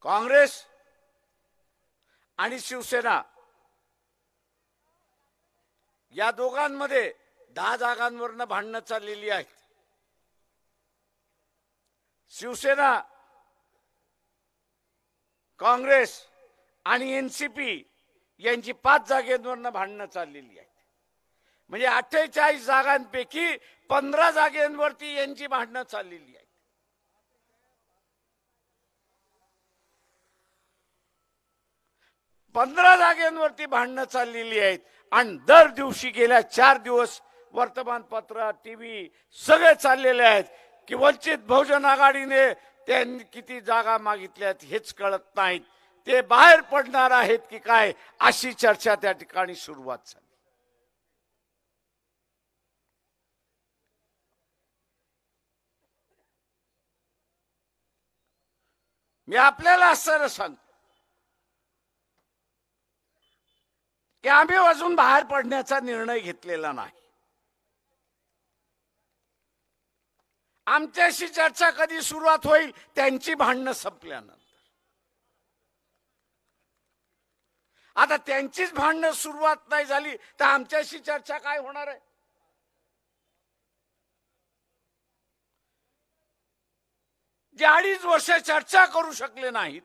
काँग्रेस आणि शिवसेना या दोघांमध्ये 10 जागांवरनं भांडणं चाललेली आहेत. शिवसेना, काँग्रेस आणि एनसीपी यांची 5 जागेंवरनं भांडणं चाललेली आहेत. म्हणजे 48 जागांपैकी 15 जागेंवरती यांची भांडणं चाललेली आहेत. पंधरा जागेंवरती भांडणं चाललेली आहेत. आणि दर दिवशी गेल्या 4 दिवस वर्तमानपत्र, टीव्ही सगळे चाललेले आहेत की वंचित बहुजन आघाडीने त्यांनी किती जागा मागितल्यात हेच कळत नाहीत. ते बाहेर पडणार आहेत की काय अशी चर्चा त्या ठिकाणी सुरुवात झाली. मी आपल्याला असं सांगतो की आम्ही अजून बाहेर पडण्याचा निर्णय घेतलेला नाही. आमच्याशी चर्चा कधी सुरुवात होईल त्यांची भांडणं संपल्यानंतर. आता त्यांचीच भांडणं सुरुवात नाही झाली तर आमच्याशी चर्चा काय होणार आहे? जे 2.5 वर्ष चर्चा करू शकले नाहीत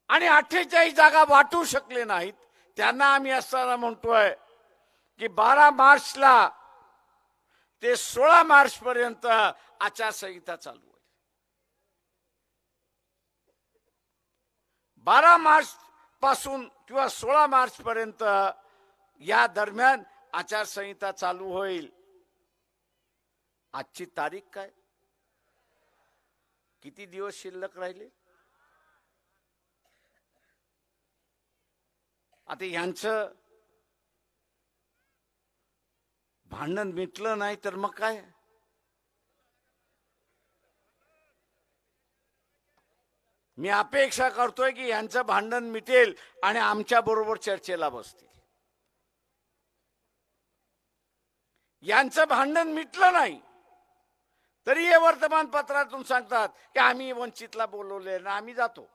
आणि 48 जागा वाटू शकले नाहीत त्यांना आम्ही असताना म्हणतोय की 12 मार्चला ते 16 मार्च पर्यंत आचारसंहिता चालू आहे. 12 मार्च पासून किंवा 16 मार्च पर्यंत या दरम्यान आचारसंहिता चालू होईल. आजची तारीख काय? किती दिवस शिल्लक राहिले? आता यांचं भांडण मिटलं नाही तर मग काय? मी अपेक्षा करतोय की यांचं भांडण मिटेल आणि आमच्या बरोबर चर्चेला बसतील. यांचं भांडण मिटलं नाही तरी हे वर्तमानपत्रातून सांगतात की आम्ही वंचितला बोलवले ना आम्ही जातो.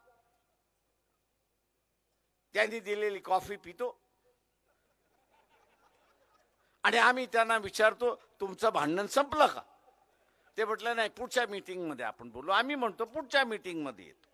त्यांनी दिलेली कॉफी पितो आणि आम्ही त्यांना विचारतो तुमचं भांडण संपलं का? ते म्हटलं नाही पुढच्या मीटिंग मध्ये आपण बोलू. आम्ही म्हणतो पुढच्या मीटिंग मध्ये येतो.